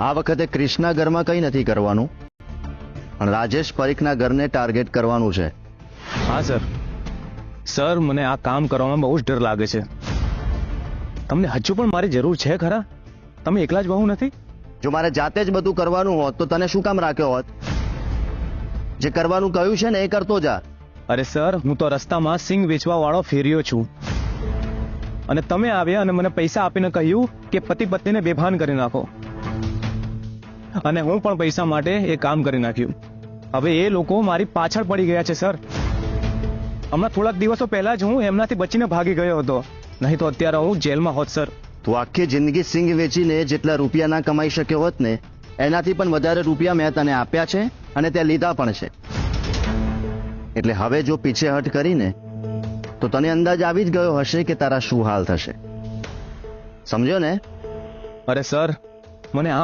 આ વખતે ક્રિશના ઘરમાં કંઈ નથી કરવાનું, પણ રાજેશ પરીખના ઘરને ટાર્ગેટ કરવાનું છે. હા સર. સર, મને આ કામ કરવામાં બહુ જ ડર લાગે છે. તમને હજુ પણ મારી જરૂર છે ખરા? તમે એકલા જ બહુ નથી? જો મારે જાતે જ બધું કરવાનું હોત તો તને શું કામ રાખ્યો હોત? જે કરવાનું કહ્યું છે ને એ કરતો જા. અરે સર, હું તો રસ્તામાં સિંગ વેચવા વાળો ફેર્યો છું, અને તમે આવ્યા અને મને પૈસા આપીને કહ્યું કે પતિ પત્નીને બેભાન કરી નાખો, અને હું પણ પૈસા માટે એ કામ કરી નાખ્યું. હવે એ લોકો મારી પાછળ પડી ગયા છે સર. હમણાં થોડાક દિવસો પહેલા જ હું એમનાથી બચીને ભાગી ગયો હતો, નહીં તો અત્યારે હું જેલમાં હોત સર. તું આખી જિંદગી સિંગ વેચીને જેટલા રૂપિયા ના કમાઈ શક્યો હોત ને, એનાથી પણ વધારે રૂપિયા મેં તને આપ્યા છે અને તે લીધા પણ છે. એટલે હવે જો પીછેહટ કરીને તો તને અંદાજ આવી જ ગયો હશે કે તારા શું હાલ થશે. સમજો ને? અરે સર, મને આ